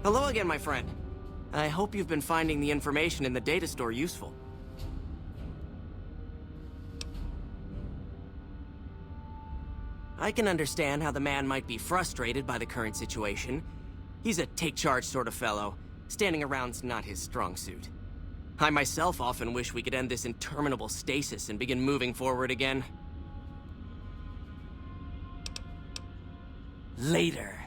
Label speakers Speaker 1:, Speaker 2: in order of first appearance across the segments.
Speaker 1: Hello again, my friend. I hope you've been finding the information in the data store useful. I can understand how the man might be frustrated by the current situation. He's a take-charge sort of fellow. Standing around's not his strong suit. I myself often wish we could end this interminable stasis and begin moving forward again. Later.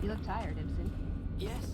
Speaker 2: You look tired, Ibsen.
Speaker 1: Yes.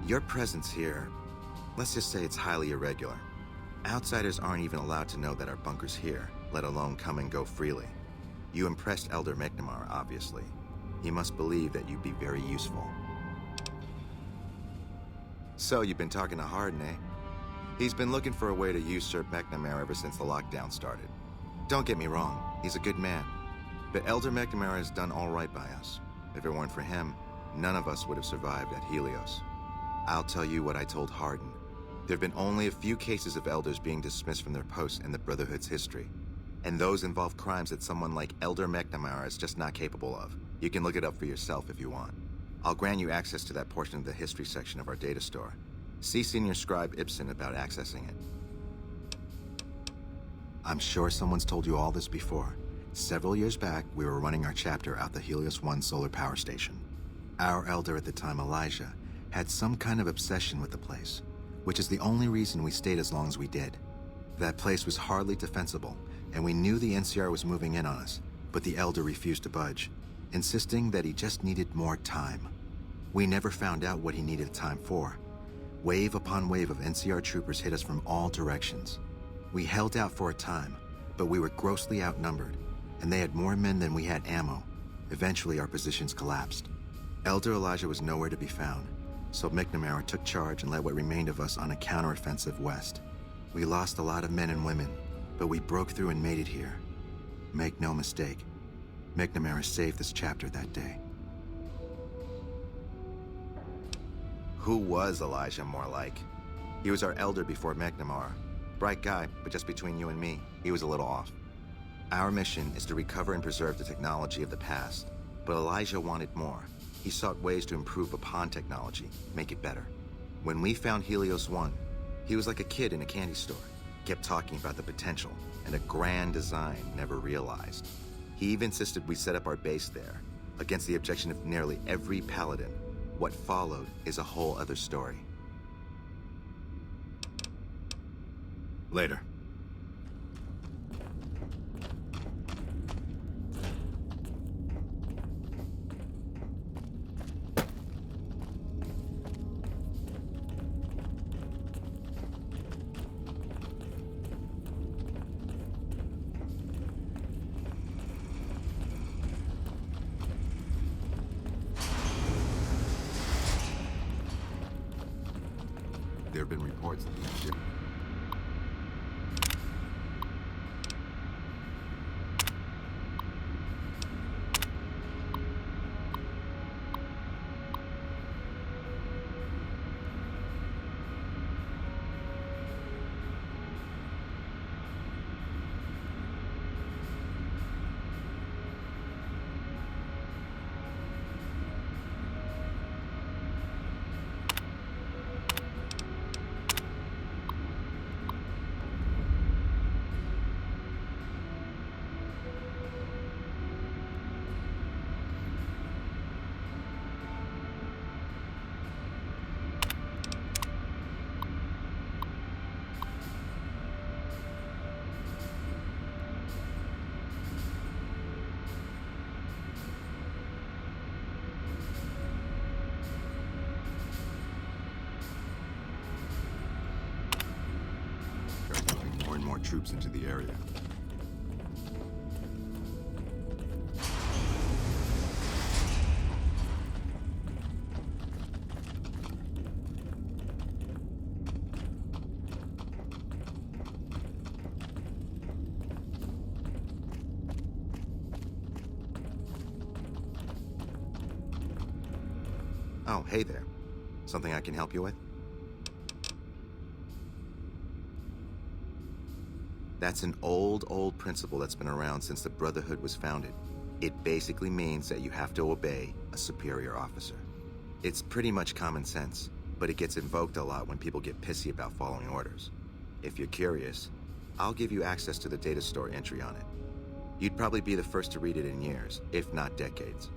Speaker 3: Your presence here, let's just say it's highly irregular. Outsiders aren't even allowed to know that our bunker's here, let alone come and go freely. You impressed Elder McNamara, obviously. He must believe that you'd be very useful. So you've been talking to Hardin, eh? He's been looking for a way to usurp McNamara ever since the lockdown started. Don't get me wrong, he's a good man. But Elder McNamara has done all right by us. If it weren't for him, none of us would have survived at Helios. I'll tell you what I told Hardin. There have been only a few cases of elders being dismissed from their posts in the Brotherhood's history. And those involve crimes that someone like Elder McNamara is just not capable of. You can look it up for yourself if you want. I'll grant you access to that portion of the history section of our data store. See Senior Scribe Ibsen about accessing it. I'm sure someone's told you all this before. Several years back, we were running our chapter out the Helios 1 solar power station. Our elder at the time, Elijah, had some kind of obsession with the place, which is the only reason we stayed as long as we did. That place was hardly defensible, and we knew the NCR was moving in on us, but the Elder refused to budge, insisting that he just needed more time. We never found out what he needed time for. Wave upon wave of NCR troopers hit us from all directions. We held out for a time, but we were grossly outnumbered, and they had more men than we had ammo. Eventually, our positions collapsed. Elder Elijah was nowhere to be found, so McNamara took charge and led what remained of us on a counteroffensive west. We lost a lot of men and women, but we broke through and made it here. Make no mistake, McNamara saved this chapter that day. Who was Elijah more like? He was our elder before McNamara. Bright guy, but just between you and me, he was a little off. Our mission is to recover and preserve the technology of the past, but Elijah wanted more. He sought ways to improve upon technology, make it better. When we found Helios 1, he was like a kid in a candy store. Kept talking about the potential and a grand design never realized. He even insisted we set up our base there, against the objection of nearly every paladin. What followed is a whole other story. Later. There have been reports that the ship... and more troops into the area. Oh, hey there. Something I can help you with? That's an old principle that's been around since the Brotherhood was founded. It basically means that you have to obey a superior officer. It's pretty much common sense, but it gets invoked a lot when people get pissy about following orders. If you're curious, I'll give you access to the data store entry on it. You'd probably be the first to read it in years, if not decades.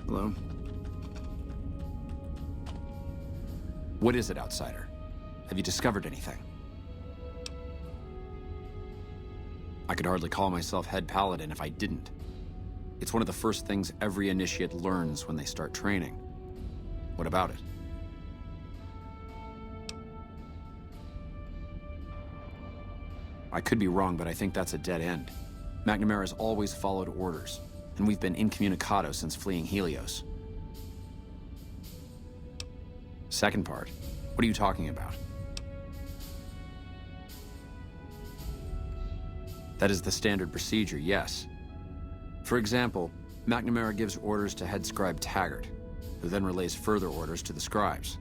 Speaker 4: Hello? What is it, Outsider? Have you discovered anything? I could hardly call myself head paladin if I didn't. It's one of the first things every initiate learns when they start training. What about it? I could be wrong, but I think that's a dead end. McNamara's always followed orders, and we've been incommunicado since fleeing Helios. Second part, what are you talking about? That is the standard procedure, yes. For example, McNamara gives orders to head scribe Taggart, who then relays further orders to the scribes.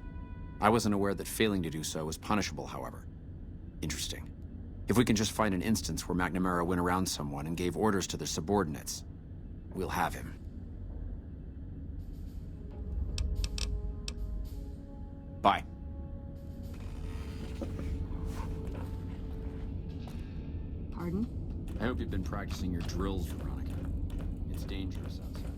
Speaker 4: I wasn't aware that failing to do so was punishable, however. Interesting. If we can just find an instance where McNamara went around someone and gave orders to their subordinates, we'll have him. Bye.
Speaker 2: Pardon?
Speaker 4: I hope you've been practicing your drills, Veronica. It's dangerous outside.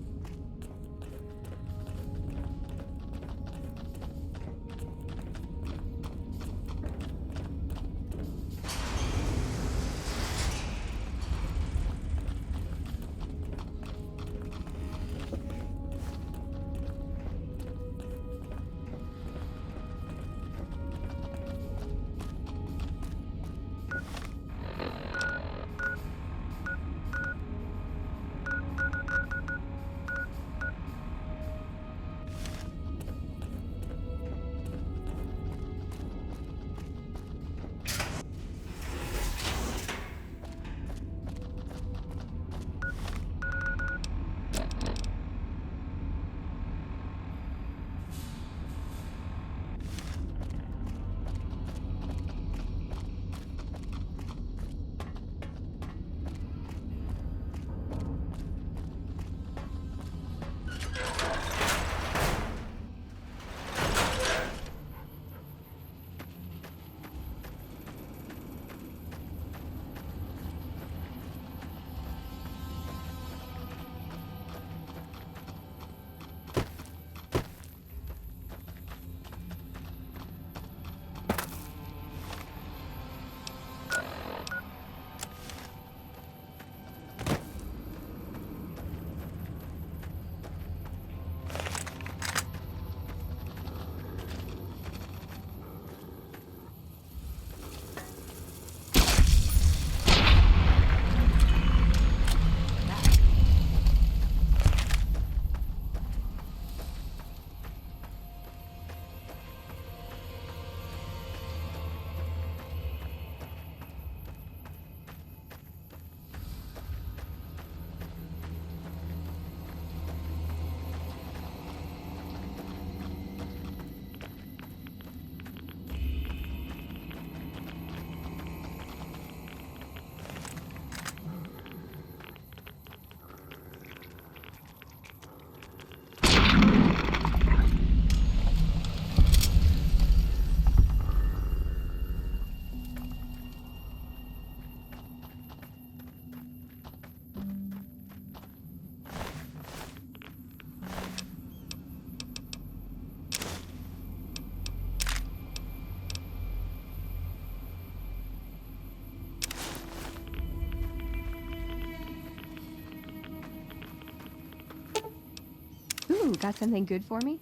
Speaker 2: got something good for me?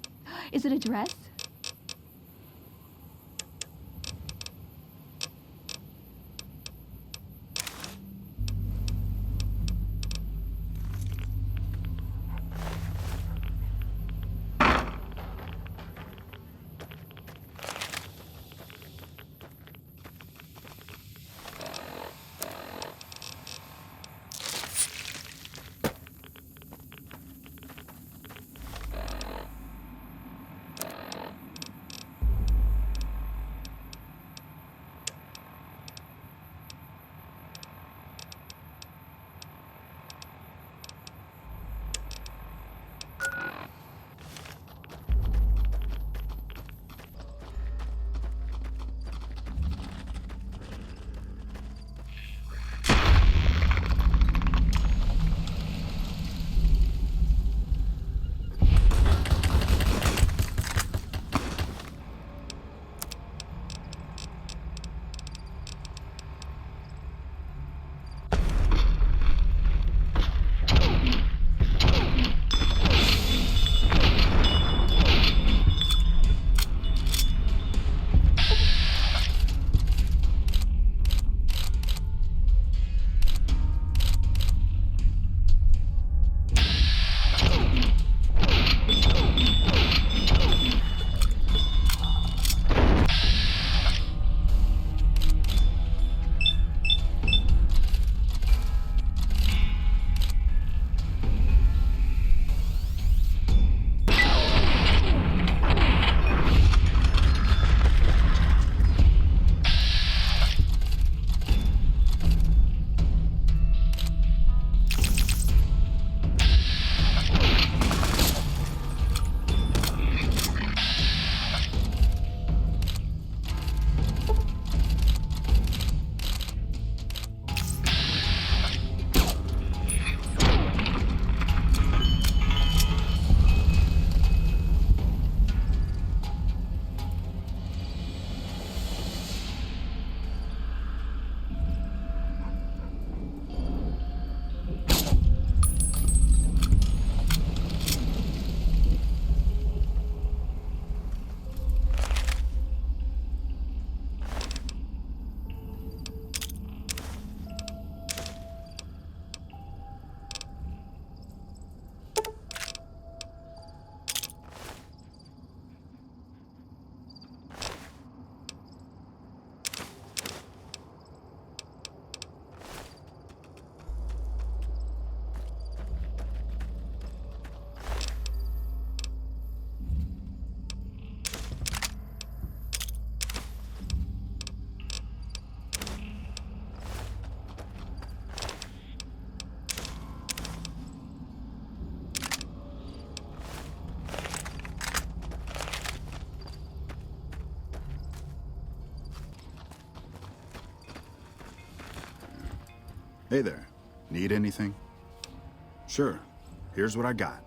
Speaker 2: Is it a dress?
Speaker 5: Hey there. Need anything? Sure. Here's what I got.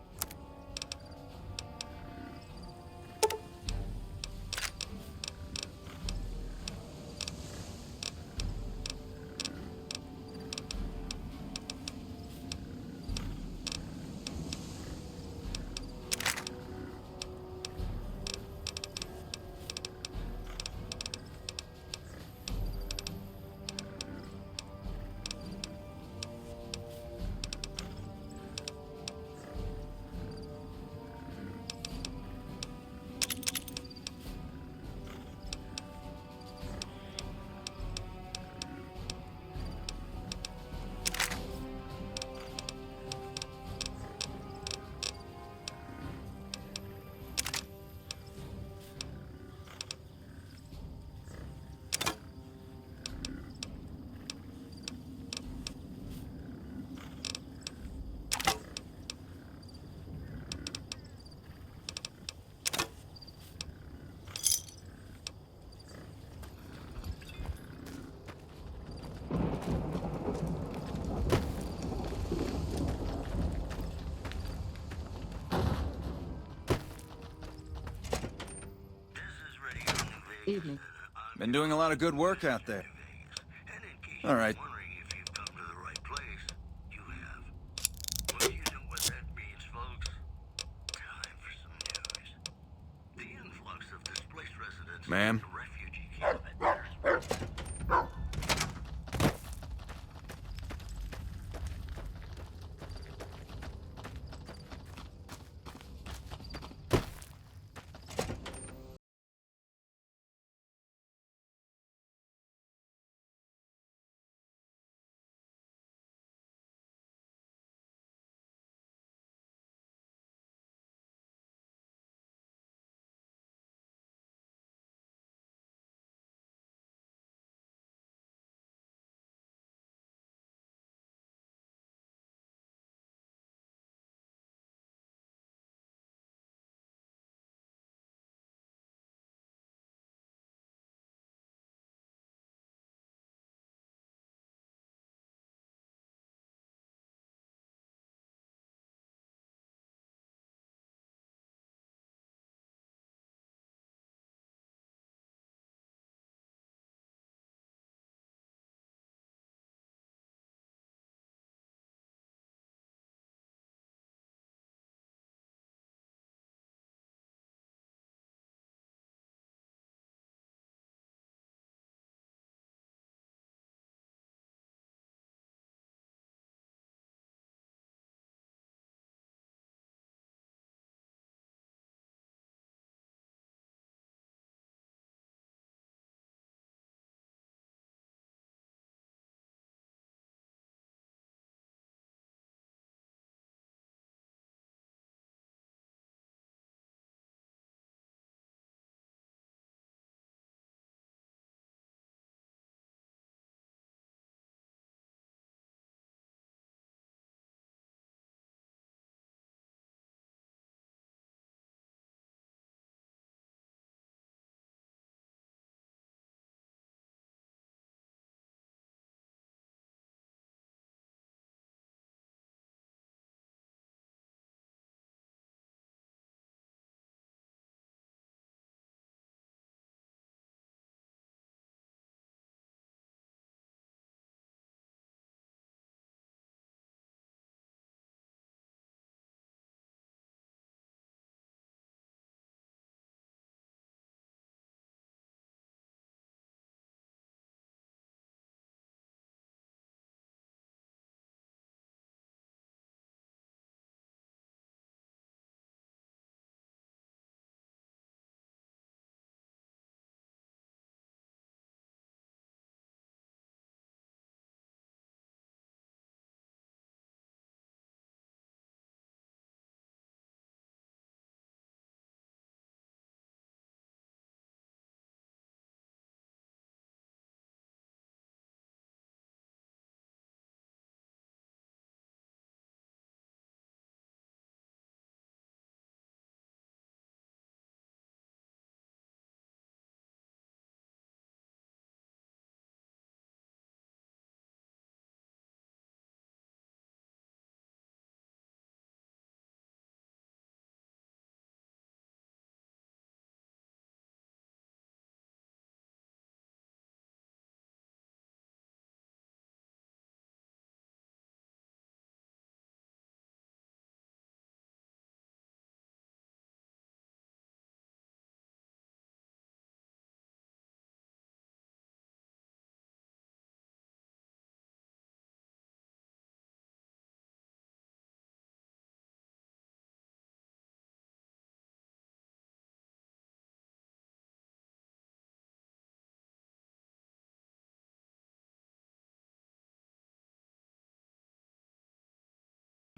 Speaker 2: Evening.
Speaker 6: Been doing a lot of good work out there. All right. Ma'am?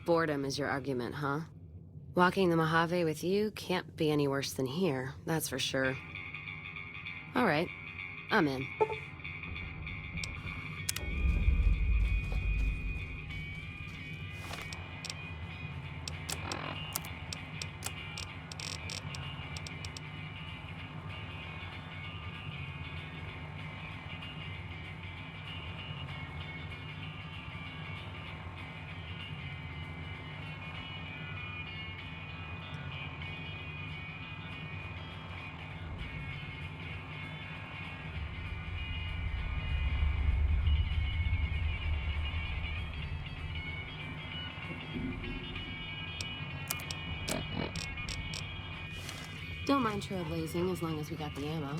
Speaker 7: Boredom is your argument, huh? Walking the Mojave with you can't be any worse than here, that's for sure. All right, I'm in. Don't mind trailblazing as long as we got the ammo.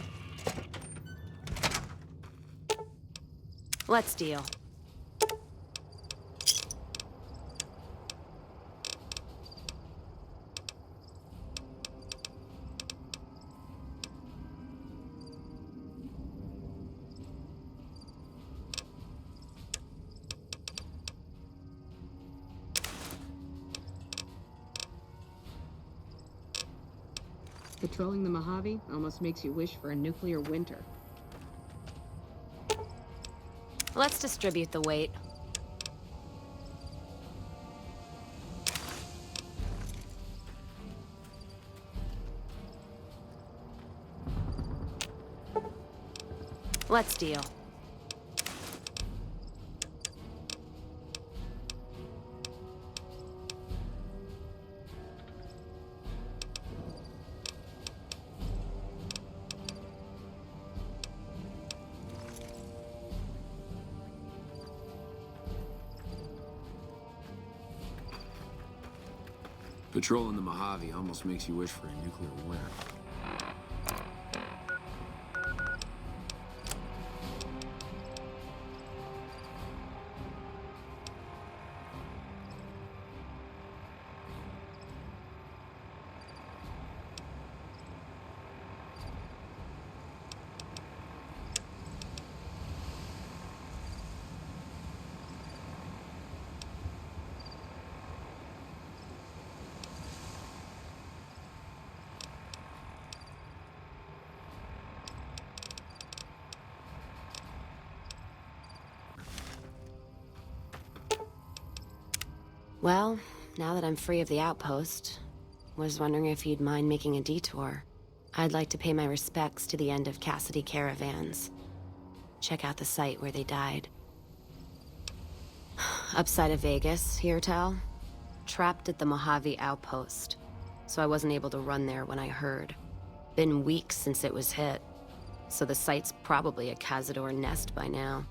Speaker 7: Let's deal.
Speaker 8: Patrolling the Mojave almost makes you wish for a nuclear winter.
Speaker 7: Let's distribute the weight. Let's deal.
Speaker 4: Patrolling the Mojave almost makes you wish for a nuclear winter.
Speaker 7: Well, now that I'm free of the outpost, was wondering if you'd mind making a detour. I'd like to pay my respects to the end of Cassidy caravans. Check out the site where they died. Upside of Vegas, here, Tal. Trapped at the Mojave outpost, so I wasn't able to run there when I heard. Been weeks since it was hit, so the site's probably a Cazador nest by now.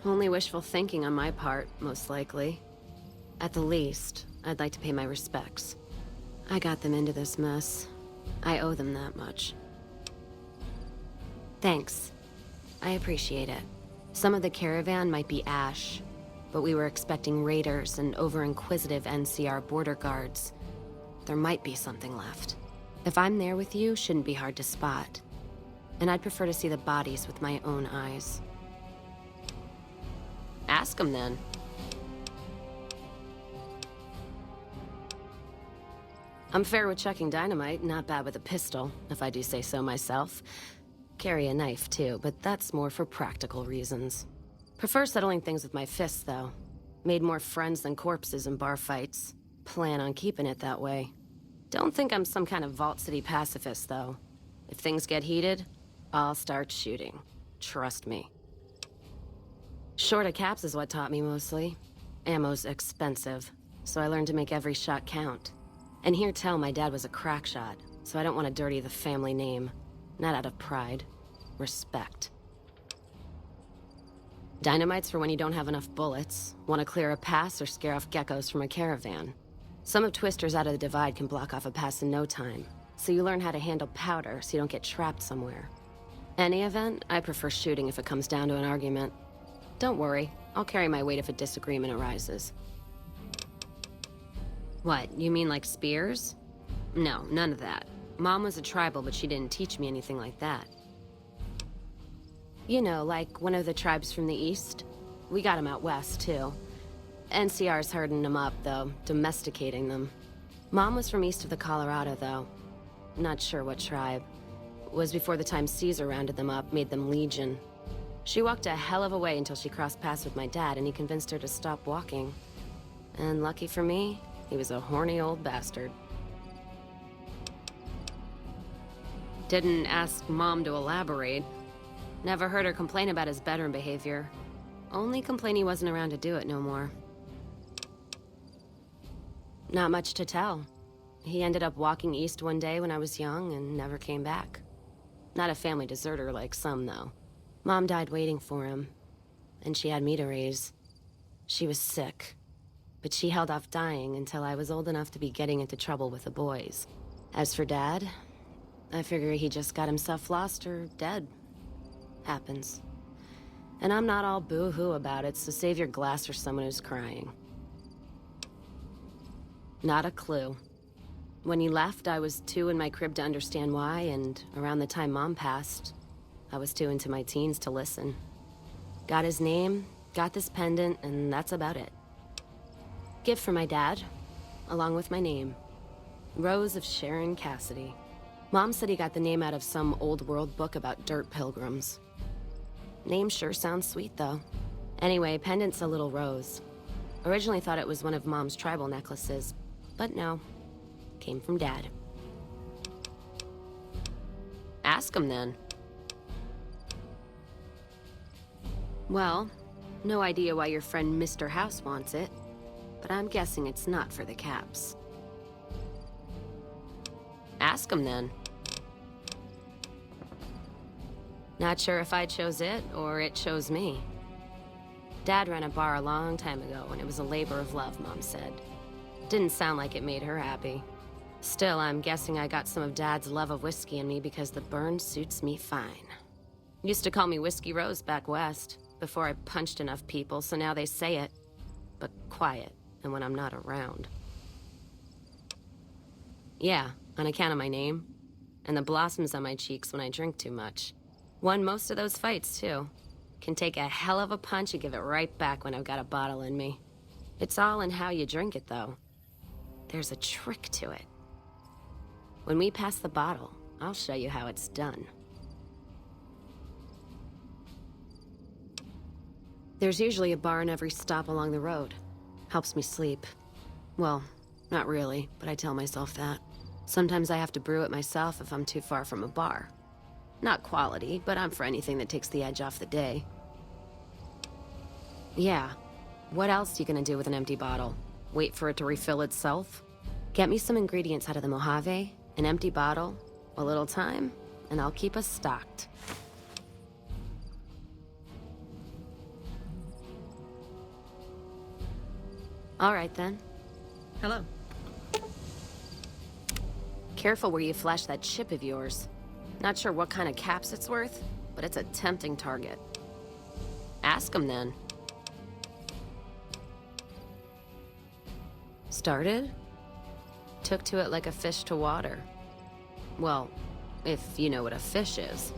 Speaker 7: Only wishful thinking on my part, most likely. At the least, I'd like to pay my respects. I got them into this mess. I owe them that much. Thanks. I appreciate it. Some of the caravan might be ash, but we were expecting raiders and over-inquisitive NCR border guards. There might be something left. If I'm there with you, shouldn't be hard to spot. And I'd prefer to see the bodies with my own eyes. Ask them then. I'm fair with chucking dynamite, not bad with a pistol, if I do say so myself. Carry a knife too, but that's more for practical reasons. Prefer settling things with my fists, though. Made more friends than corpses in bar fights. Plan on keeping it that way. Don't think I'm some kind of Vault City pacifist, though. If things get heated, I'll start shooting. Trust me. Short of caps is what taught me mostly. Ammo's expensive, so I learned to make every shot count. And here tell my dad was a crack shot, so I don't want to dirty the family name. Not out of pride. Respect. Dynamite's for when you don't have enough bullets, want to clear a pass or scare off geckos from a caravan. Some of Twister's out of the divide can block off a pass in no time, so you learn how to handle powder so you don't get trapped somewhere. Any event, I prefer shooting if it comes down to an argument. Don't worry, I'll carry my weight if a disagreement arises. What, you mean like spears? No, none of that. Mom was a tribal, but she didn't teach me anything like that. You know, like one of the tribes from the east. We got them out west, too. NCR's herding them up, though, domesticating them. Mom was from east of the Colorado, though. Not sure what tribe. Was before the time Caesar rounded them up, made them Legion. She walked a hell of a way until she crossed paths with my dad, and he convinced her to stop walking. And lucky for me, he was a horny old bastard. Didn't ask Mom to elaborate. Never heard her complain about his bedroom behavior. Only complain he wasn't around to do it no more. Not much to tell. He ended up walking east one day when I was young and never came back. Not a family deserter like some, though. Mom died waiting for him, and she had me to raise. She was sick, but she held off dying until I was old enough to be getting into trouble with the boys. As for Dad, I figure he just got himself lost or dead. Happens. And I'm not all boo-hoo about it, so save your glass for someone who's crying. Not a clue. When he left, I was too in my crib to understand why, and around the time Mom passed, I was too into my teens to listen. Got his name, got this pendant, and that's about it. Gift for my dad, along with my name. Rose of Sharon Cassidy. Mom said he got the name out of some old world book about dirt pilgrims. Name sure sounds sweet, though. Anyway, pendant's a little rose. Originally thought it was one of Mom's tribal necklaces, but no. Came from Dad. Ask him, then. Well, no idea why your friend Mr. House wants it, but I'm guessing it's not for the caps. Ask him, then. Not sure if I chose it, or it chose me. Dad ran a bar a long time ago, and it was a labor of love, Mom said. Didn't sound like it made her happy. Still, I'm guessing I got some of Dad's love of whiskey in me because the burn suits me fine. Used to call me Whiskey Rose back west, before I punched enough people, so now they say it. But quiet, and when I'm not around. Yeah, on account of my name. And the blossoms on my cheeks when I drink too much. Won most of those fights, too. Can take a hell of a punch and give it right back when I've got a bottle in me. It's all in how you drink it, though. There's a trick to it. When we pass the bottle, I'll show you how it's done. There's usually a bar in every stop along the road. Helps me sleep. Well, not really, but I tell myself that. Sometimes I have to brew it myself if I'm too far from a bar. Not quality, but I'm for anything that takes the edge off the day. Yeah. What else you gonna do with an empty bottle? Wait for it to refill itself? Get me some ingredients out of the Mojave, an empty bottle, a little time, and I'll keep us stocked. All right, then.
Speaker 8: Hello.
Speaker 7: Careful where you flash that chip of yours. Not sure what kind of caps it's worth, but it's a tempting target. Ask him, then. Started? Took to it like a fish to water. Well, if you know what a fish is.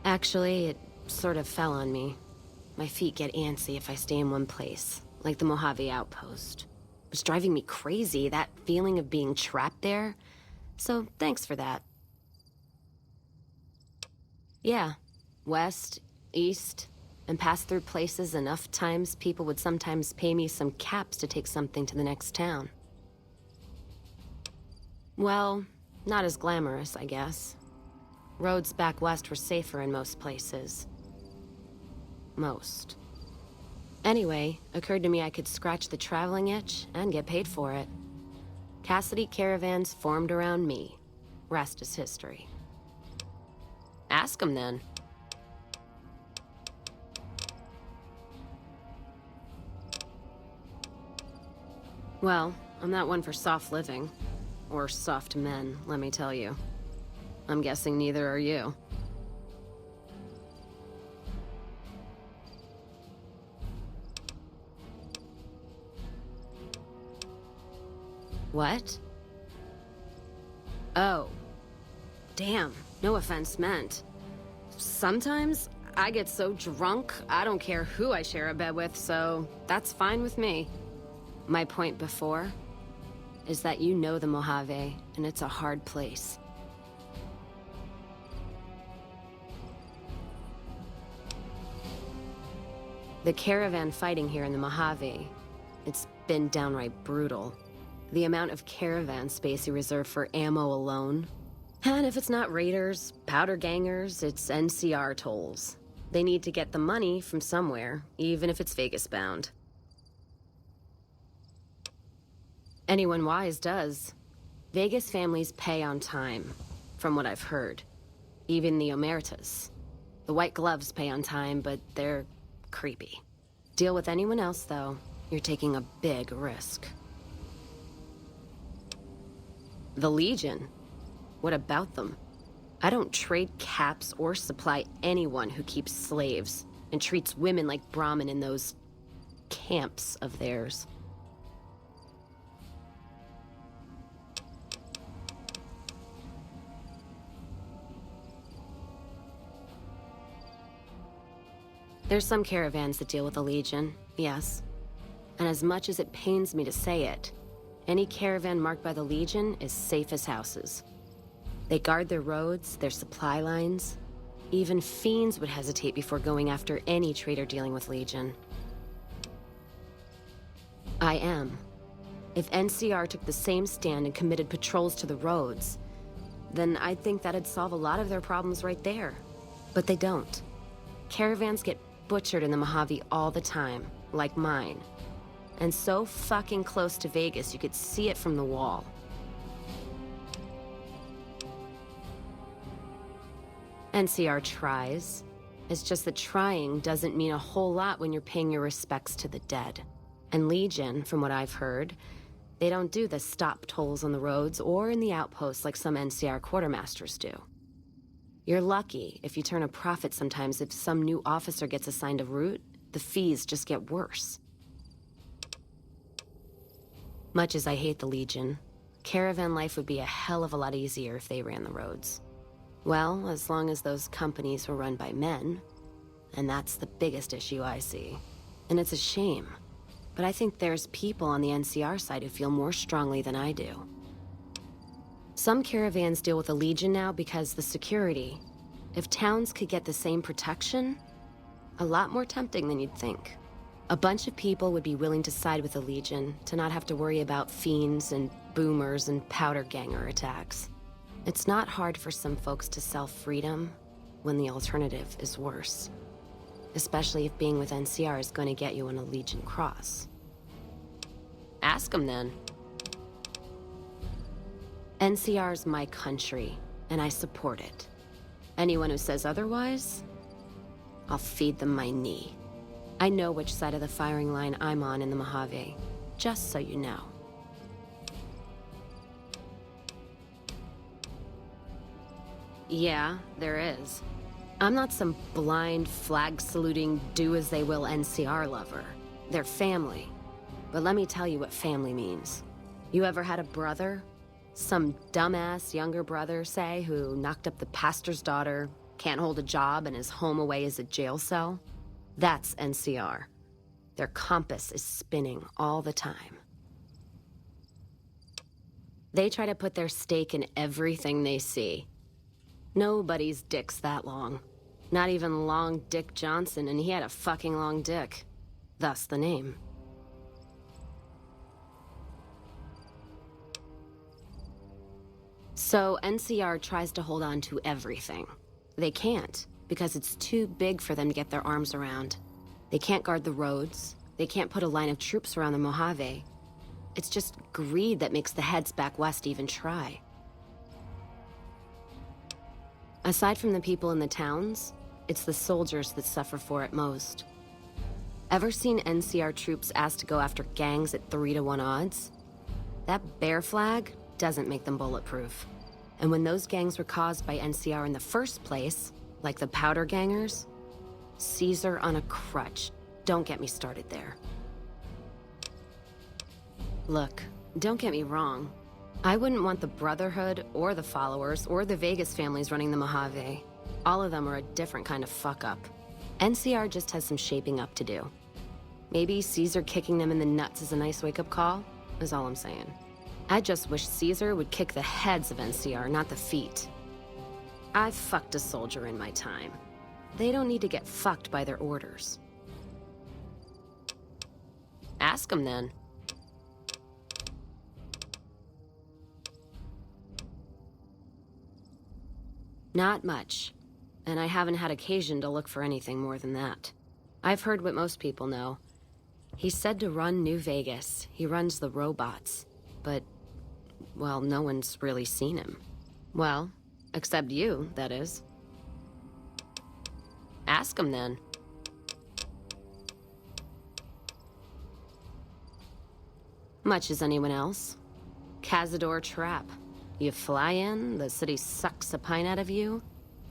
Speaker 7: Actually, it sort of fell on me. My feet get antsy if I stay in one place, like the Mojave outpost. It's driving me crazy, that feeling of being trapped there. So, thanks for that. Yeah, west, east, and passed through places enough times people would sometimes pay me some caps to take something to the next town. Well, not as glamorous, I guess. Roads back west were safer in most places. Most. Anyway, occurred to me I could scratch the traveling itch and get paid for it. Cassidy caravans formed around me. Rest is history. Ask him, then. Well, I'm not one for soft living. Or soft men, let me tell you. I'm guessing neither are you. What? Oh. Damn, no offense meant. Sometimes I get so drunk, I don't care who I share a bed with, so that's fine with me. My point before is that you know the Mojave, and it's a hard place. The caravan fighting here in the Mojave, it's been downright brutal. The amount of caravan space you reserve for ammo alone. And if it's not raiders, powder gangers, it's NCR tolls. They need to get the money from somewhere, even if it's Vegas-bound. Anyone wise does. Vegas families pay on time, from what I've heard. Even the Omertas. The White Gloves pay on time, but they're creepy. Deal with anyone else, though, you're taking a big risk. The Legion? What about them? I don't trade caps or supply anyone who keeps slaves and treats women like Brahmin in those camps of theirs. There's some caravans that deal with the Legion, yes. And as much as it pains me to say it, any caravan marked by the Legion is safe as houses. They guard their roads, their supply lines. Even fiends would hesitate before going after any trader dealing with Legion. I am. If NCR took the same stand and committed patrols to the roads, then I'd think that'd solve a lot of their problems right there. But they don't. Caravans get butchered in the Mojave all the time, like mine. And so fucking close to Vegas, you could see it from the wall. NCR tries. It's just that trying doesn't mean a whole lot when you're paying your respects to the dead. And Legion, from what I've heard, they don't do the stop tolls on the roads or in the outposts like some NCR quartermasters do. You're lucky if you turn a profit sometimes. If some new officer gets assigned a route, the fees just get worse. Much as I hate the Legion, caravan life would be a hell of a lot easier if they ran the roads. Well, as long as those companies were run by men. And that's the biggest issue I see. And it's a shame. But I think there's people on the NCR side who feel more strongly than I do. Some caravans deal with the Legion now because the security. If towns could get the same protection, a lot more tempting than you'd think. A bunch of people would be willing to side with the Legion to not have to worry about fiends and boomers and powder ganger attacks. It's not hard for some folks to sell freedom when the alternative is worse. Especially if being with NCR is going to get you on a Legion cross. Ask them then. NCR's my country, and I support it. Anyone who says otherwise, I'll feed them my knee. I know which side of the firing line I'm on in the Mojave, just so you know. Yeah, there is. I'm not some blind, flag-saluting, do-as-they-will NCR lover. They're family. But let me tell you what family means. You ever had a brother? Some dumbass younger brother, say, who knocked up the pastor's daughter, can't hold a job, and is home away as a jail cell? That's NCR. Their compass is spinning all the time. They try to put their stake in everything they see. Nobody's dick's that long. Not even Long Dick Johnson, and he had a fucking long dick. Thus the name. So NCR tries to hold on to everything. They can't, because it's too big for them to get their arms around. They can't guard the roads. They can't put a line of troops around the Mojave. It's just greed that makes the heads back west even try. Aside from the people in the towns, it's the soldiers that suffer for it most. Ever seen NCR troops asked to go after gangs at 3-to-1 odds? That bear flag doesn't make them bulletproof. And when those gangs were caused by NCR in the first place, like the powder gangers, Caesar on a crutch. Don't get me started there. Look, don't get me wrong. I wouldn't want the Brotherhood, or the Followers, or the Vegas families running the Mojave. All of them are a different kind of fuck-up. NCR just has some shaping up to do. Maybe Caesar kicking them in the nuts is a nice wake-up call, is all I'm saying. I just wish Caesar would kick the heads of NCR, not the feet. I've fucked a soldier in my time. They don't need to get fucked by their orders. Ask them then. Not much. And I haven't had occasion to look for anything more than that. I've heard what most people know. He's said to run New Vegas. He runs the robots. But, well, no one's really seen him. Well, except you, that is. Ask him then. Much as anyone else. Cazador Trap. You fly in, the city sucks a pint out of you,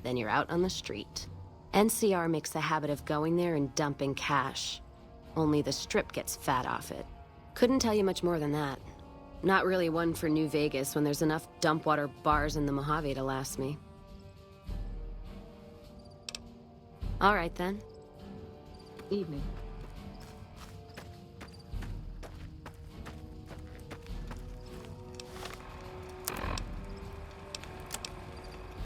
Speaker 7: then you're out on the street. NCR makes a habit of going there and dumping cash. Only the Strip gets fat off it. Couldn't tell you much more than that. Not really one for New Vegas when there's enough dump water bars in the Mojave to last me. All right then.
Speaker 8: Evening.